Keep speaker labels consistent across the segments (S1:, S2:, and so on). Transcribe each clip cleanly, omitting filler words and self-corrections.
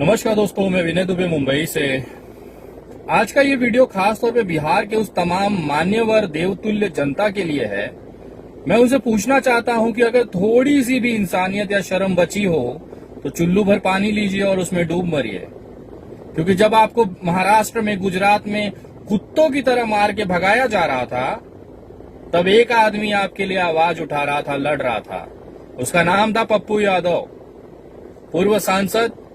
S1: नमस्कार दोस्तों, मैं विनय दुबे मुंबई से। आज का ये वीडियो खास तौर पे बिहार के उस तमाम मान्यवर देवतुल्य जनता के लिए है। मैं उनसे पूछना चाहता हूं कि अगर थोड़ी सी भी इंसानियत या शर्म बची हो तो चुल्लू भर पानी लीजिए और उसमें डूब मरिए। क्योंकि जब आपको महाराष्ट्र में, गुजरात में कुत्तों की तरह मार के भगाया जा रहा था, तब एक आदमी आपके लिए आवाज उठा रहा था, लड़ रहा था। उसका नाम था पप्पू यादव, पूर्व सांसद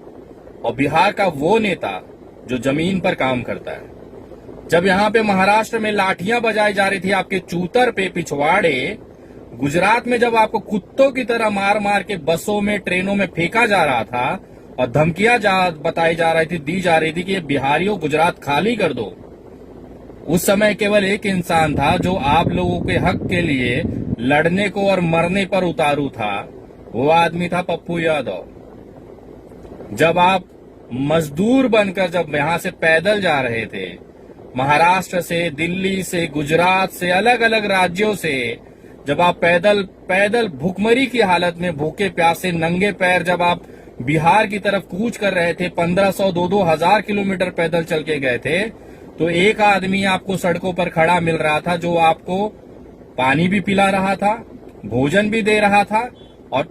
S1: और बिहार का वो नेता जो जमीन पर काम करता है। जब यहाँ पे महाराष्ट्र में लाठियां बजाई जा रही थी आपके चूतर पे पिछवाड़े, गुजरात में जब आपको कुत्तों की तरह मार मार के बसों में, ट्रेनों में फेंका जा रहा था और धमकियां बताई जा रही थी, दी जा रही थी कि बिहारियों गुजरात खाली कर दो, उस समय केवल एक इंसान था जो आप लोगों के हक के लिए लड़ने को और मरने पर उतारू था। वो आदमी था पप्पू यादव। जब आप मजदूर बनकर जब यहां से पैदल जा रहे थे, महाराष्ट्र से, दिल्ली से, गुजरात से, अलग अलग राज्यों से, जब आप पैदल भूखमरी की हालत में, भूखे प्यासे नंगे पैर जब आप बिहार की तरफ कूच कर रहे थे, 1500 2-2 हजार किलोमीटर पैदल चल के गए थे, तो एक आदमी आपको सड़कों पर खड़ा मिल रहा था जो आपको पानी भी पिला रहा था, भोजन भी दे रहा था और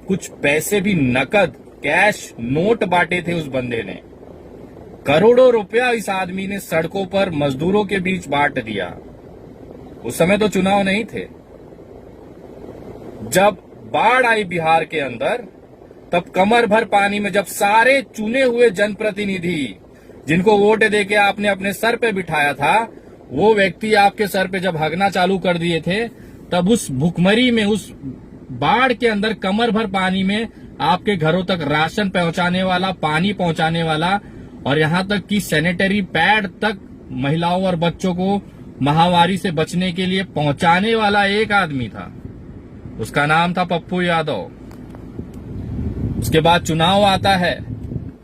S1: कुछ पैसे भी, नकद कैश नोट बांटे थे उस बंदे ने। करोड़ों रुपया इस आदमी ने सड़कों पर मजदूरों के बीच बांट दिया। उस समय तो चुनाव नहीं थे। जब बाढ़ आई बिहार के अंदर, तब कमर भर पानी में जब सारे चुने हुए जनप्रतिनिधि जिनको वोट देके आपने अपने सर पे बिठाया था, वो व्यक्ति आपके सर पे जब हगना चालू कर दिए थे, तब उस भुखमरी में, उस बाढ़ के अंदर कमर भर पानी में आपके घरों तक राशन पहुंचाने वाला, पानी पहुंचाने वाला और यहां तक कि सैनिटरी पैड तक महिलाओं और बच्चों को महामारी से बचने के लिए पहुंचाने वाला एक आदमी था। उसका नाम था पप्पू यादव। उसके बाद चुनाव आता है।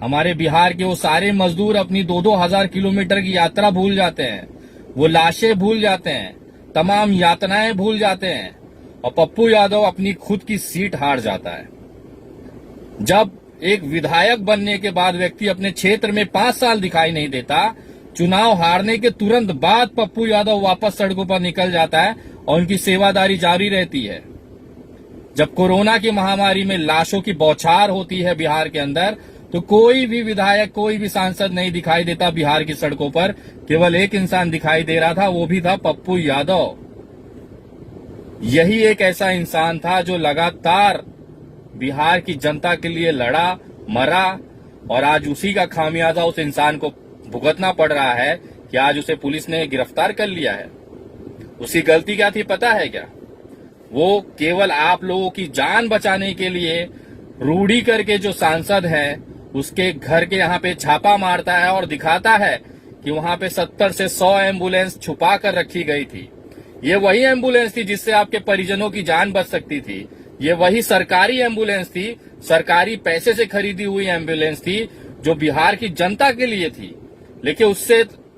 S1: हमारे बिहार के वो सारे मजदूर अपनी 2-2 हजार किलोमीटर की यात्रा भूल जाते हैं, वो लाशें भूल जाते हैं, तमाम यातनाएं भूल जाते हैं और पप्पू यादव अपनी खुद की सीट हार जाता है। जब एक विधायक बनने के बाद व्यक्ति अपने क्षेत्र में 5 साल दिखाई नहीं देता, चुनाव हारने के तुरंत बाद पप्पू यादव वापस सड़कों पर निकल जाता है और उनकी सेवादारी जारी रहती है। जब कोरोना की महामारी में लाशों की बौछार होती है बिहार के अंदर, तो कोई भी विधायक, कोई भी सांसद नहीं दिखाई देता बिहार की सड़कों पर। केवल एक इंसान दिखाई दे रहा था, वो भी था पप्पू यादव। यही एक ऐसा इंसान था जो लगातार बिहार की जनता के लिए लड़ा, मरा और आज उसी का खामियाजा उस इंसान को भुगतना पड़ रहा है कि आज उसे पुलिस ने गिरफ्तार कर लिया है। उसकी गलती क्या थी पता है क्या? वो केवल आप लोगों की जान बचाने के लिए रूढ़ी करके जो सांसद है, उसके घर के यहाँ पे छापा मारता है और दिखाता है कि वहां पे 70 से 100 एम्बुलेंस छुपा कर रखी गई थी। ये वही एम्बुलेंस थी जिससे आपके परिजनों की जान बच सकती थी। ये वही सरकारी एम्बुलेंस थी, सरकारी पैसे से खरीदी हुई एम्बुलेंस थी जो बिहार की जनता के लिए थी। लेकिन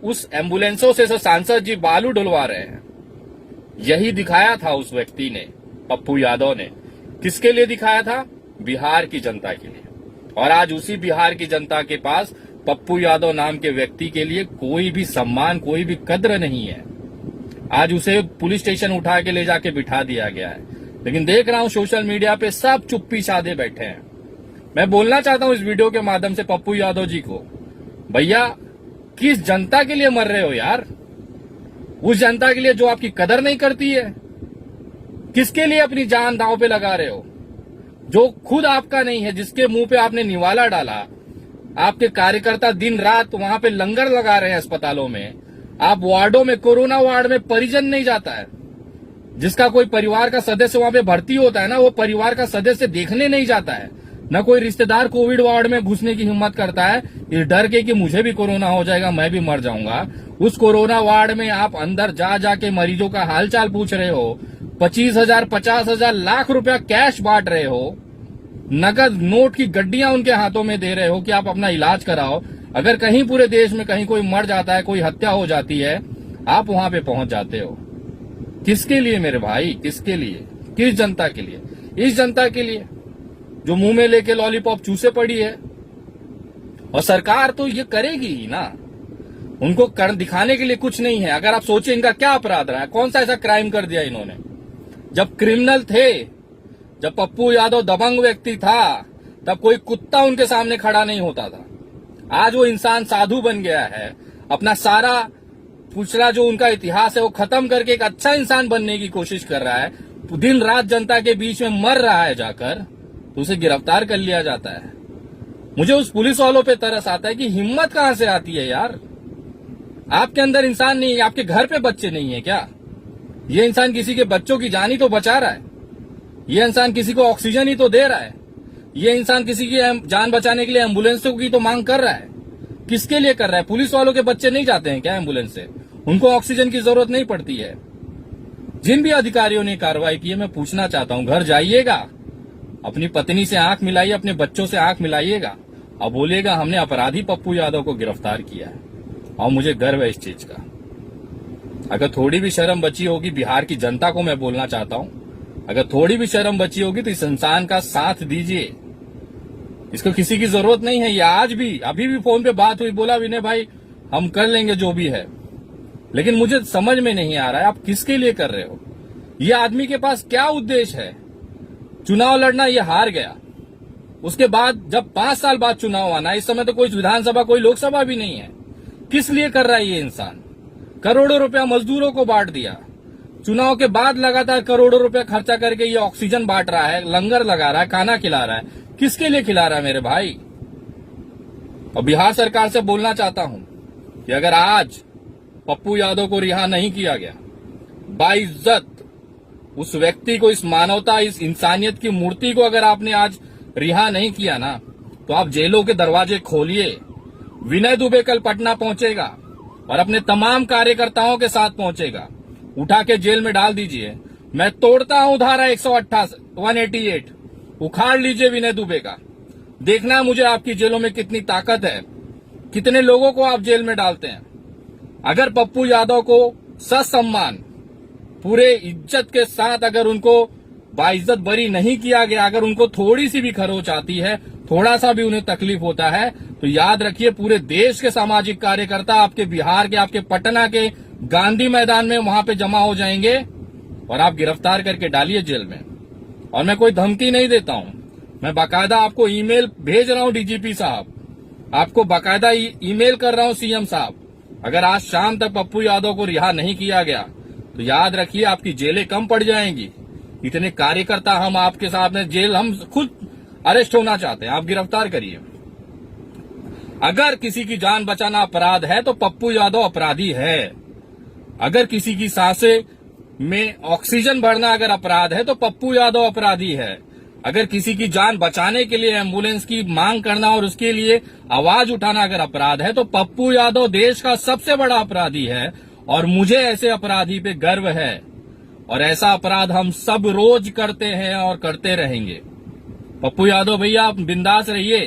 S1: उस एम्बुलेंसों से सांसद जी बालू डुलवा रहे हैं। यही दिखाया था उस व्यक्ति ने, पप्पू यादव ने। किसके लिए दिखाया था? बिहार की जनता के लिए। और आज उसी बिहार की जनता के पास पप्पू यादव नाम के व्यक्ति के लिए कोई भी सम्मान, कोई भी कद्र नहीं है। आज उसे पुलिस स्टेशन उठा के ले जाके बिठा दिया गया है। लेकिन देख रहा हूं सोशल मीडिया पे सब चुप्पी साधे बैठे हैं। मैं बोलना चाहता हूं इस वीडियो के माध्यम से पप्पू यादव जी को, भैया किस जनता के लिए मर रहे हो यार? उस जनता के लिए जो आपकी कदर नहीं करती है? किसके लिए अपनी जान दांव पे लगा रहे हो? जो खुद आपका नहीं है, जिसके मुंह पे आपने निवाला डाला। आपके कार्यकर्ता दिन रात वहां पे लंगर लगा रहे हैं अस्पतालों में। आप वार्डों में, कोरोना वार्ड में परिजन नहीं जाता है। जिसका कोई परिवार का सदस्य वहां पे भर्ती होता है ना, वो परिवार का सदस्य देखने नहीं जाता है। न कोई रिश्तेदार कोविड वार्ड में घुसने की हिम्मत करता है, इस डर के कि मुझे भी कोरोना हो जाएगा, मैं भी मर जाऊंगा। उस कोरोना वार्ड में आप अंदर जा जाके मरीजों का हालचाल पूछ रहे हो, 25,000, 50,000, लाख रुपया कैश बांट रहे हो, नगद नोट की गड्डियां उनके हाथों में दे रहे हो कि आप अपना इलाज कराओ। अगर कहीं पूरे देश में कहीं कोई मर जाता है, कोई हत्या हो जाती है, आप वहां पे पहुंच जाते हो। किसके लिए मेरे भाई? किसके लिए? किस जनता के लिए? इस जनता के लिए जो मुंह में लेके लॉलीपॉप चूसे पड़ी है। और सरकार तो ये करेगी ही ना, उनको कर दिखाने के लिए कुछ नहीं है। अगर आप सोचे इनका क्या अपराध रहा है, कौन सा ऐसा क्राइम कर दिया इन्होंने। जब क्रिमिनल थे, जब पप्पू यादव दबंग व्यक्ति था, तब कोई कुत्ता उनके सामने खड़ा नहीं होता था। आज वो इंसान साधु बन गया है, अपना सारा पिछला जो उनका इतिहास है वो खत्म करके एक अच्छा इंसान बनने की कोशिश कर रहा है, दिन रात जनता के बीच में मर रहा है जाकर, तो उसे गिरफ्तार कर लिया जाता है। मुझे उस पुलिस वालों पे तरस आता है कि हिम्मत कहां से आती है यार। आपके अंदर इंसान नहीं है, आपके घर पे बच्चे नहीं है क्या? ये इंसान किसी के बच्चों की जान ही तो बचा रहा है, ये इंसान किसी को ऑक्सीजन ही तो दे रहा है, ये इंसान किसी की जान बचाने के लिए एम्बुलेंसों की तो मांग कर रहा है। किसके लिए कर रहा है? पुलिस वालों के बच्चे नहीं जाते हैं क्या एम्बुलेंस से? उनको ऑक्सीजन की जरूरत नहीं पड़ती है? जिन भी अधिकारियों ने कार्रवाई की है, मैं पूछना चाहता हूं, घर जाइएगा, अपनी पत्नी से आंख मिलाइए, अपने बच्चों से आंख मिलाइएगा और बोलिएगा हमने अपराधी पप्पू यादव को गिरफ्तार किया है, और मुझे गर्व है इस चीज का। अगर थोड़ी भी शर्म बची होगी, बिहार की जनता को मैं बोलना चाहता हूं, अगर थोड़ी भी शर्म बची होगी तो इस इंसान का साथ दीजिए। इसको किसी की जरूरत नहीं है। ये आज भी, अभी भी फोन पे बात हुई, बोला विनय भाई हम कर लेंगे जो भी है, लेकिन मुझे समझ में नहीं आ रहा है आप किसके लिए कर रहे हो। ये आदमी के पास क्या उद्देश्य है? चुनाव लड़ना, ये हार गया, उसके बाद जब 5 साल बाद चुनाव आना, इस समय तो कोई विधानसभा कोई लोकसभा भी नहीं है। किस लिए कर रहा है ये इंसान? करोड़ों रुपया मजदूरों को बांट दिया, चुनाव के बाद लगातार करोड़ों रुपया खर्चा करके ये ऑक्सीजन बांट रहा है, लंगर लगा रहा है, खाना खिला रहा है। किसके लिए खिला रहा है मेरे भाई? और बिहार सरकार से बोलना चाहता हूं कि अगर आज पप्पू यादव को रिहा नहीं किया गया, बाइज्जत उस व्यक्ति को, इस मानवता, इस इंसानियत की मूर्ति को अगर आपने आज रिहा नहीं किया ना, तो आप जेलों के दरवाजे खोलिए। विनय दुबे कल पटना पहुंचेगा और अपने तमाम कार्यकर्ताओं के साथ पहुंचेगा, उठा के जेल में डाल दीजिए। मैं तोड़ता हूं धारा 188, उखाड़ लीजिए विनय दुबे का। देखना है मुझे आपकी जेलों में कितनी ताकत है, कितने लोगों को आप जेल में डालते हैं। अगर पप्पू यादव को ससम्मान, पूरे इज्जत के साथ अगर उनको बाइज्जत बरी नहीं किया गया, अगर उनको थोड़ी सी भी खरोच आती है, थोड़ा सा भी उन्हें तकलीफ होता है, तो याद रखिए पूरे देश के सामाजिक कार्यकर्ता आपके बिहार के, आपके पटना के गांधी मैदान में वहां पे जमा हो जाएंगे और आप गिरफ्तार करके डालिए जेल में। और मैं कोई धमकी नहीं देता हूं, मैं बाकायदा आपको ईमेल भेज रहा हूं डीजीपी साहब, आपको बाकायदा ईमेल कर रहा हूं सीएम साहब। अगर आज शाम तक पप्पू यादव को रिहा नहीं किया गया तो याद रखिए आपकी जेलें कम पड़ जाएंगी। इतने कार्यकर्ता हम आपके साथ में, जेल हम खुद अरेस्ट होना चाहते हैं, आप गिरफ्तार करिए। अगर किसी की जान बचाना अपराध है तो पप्पू यादव अपराधी है। अगर किसी की सांसें में ऑक्सीजन भरना अगर अपराध है तो पप्पू यादव अपराधी है। अगर किसी की जान बचाने के लिए एम्बुलेंस की मांग करना और उसके लिए आवाज उठाना अगर अपराध है तो पप्पू यादव देश का सबसे बड़ा अपराधी है। और मुझे ऐसे अपराधी पे गर्व है, और ऐसा अपराध हम सब रोज करते हैं और करते रहेंगे। पप्पू यादव भैया आप बिंदास रहिए।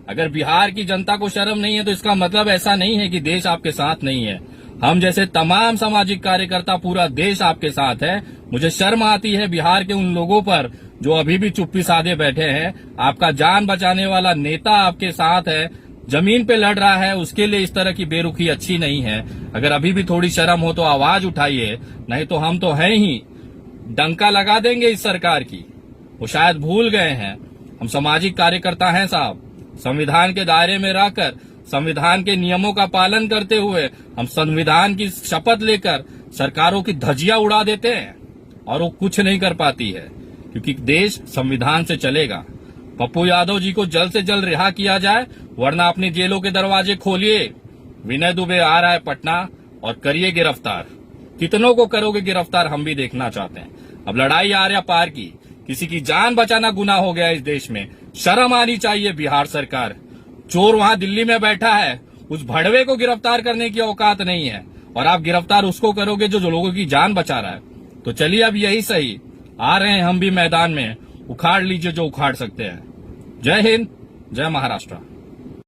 S1: अगर बिहार की जनता को शर्म नहीं है तो इसका मतलब ऐसा नहीं है कि देश आपके साथ नहीं है। हम जैसे तमाम सामाजिक कार्यकर्ता, पूरा देश आपके साथ है। मुझे शर्म आती है बिहार के उन लोगों पर जो अभी भी चुप्पी साधे बैठे हैं। आपका जान बचाने वाला नेता आपके साथ है, जमीन पे लड़ रहा है, उसके लिए इस तरह की बेरुखी अच्छी नहीं है। अगर अभी भी थोड़ी शर्म हो तो आवाज उठाइए, नहीं तो हम तो हैं ही, डंका लगा देंगे इस सरकार की। वो शायद भूल गए हैं, हम सामाजिक कार्यकर्ता हैं साहब। संविधान के दायरे में रहकर, संविधान के नियमों का पालन करते हुए हम संविधान की शपथ लेकर सरकारों की धज्जियां उड़ा देते हैं और वो कुछ नहीं कर पाती है, क्योंकि देश संविधान से चलेगा। पप्पू यादव जी को जल्द से जल्द रिहा किया जाए, वरना अपनी जेलों के दरवाजे खोलिए। विनय दुबे आ रहा है पटना, और करिए गिरफ्तार। कितनों को करोगे गिरफ्तार, हम भी देखना चाहते हैं। अब लड़ाई आर्या पार की, किसी की जान बचाना गुनाह हो गया इस देश में। शर्म आनी चाहिए बिहार सरकार। चोर वहां दिल्ली में बैठा है, उस भड़वे को गिरफ्तार करने की औकात नहीं है, और आप गिरफ्तार उसको करोगे जो लोगों की जान बचा रहा है। तो चलिए अब यही सही, आ रहे हैं हम भी मैदान में, उखाड़ लीजिए जो उखाड़ सकते हैं। जय हिंद, जय महाराष्ट्र।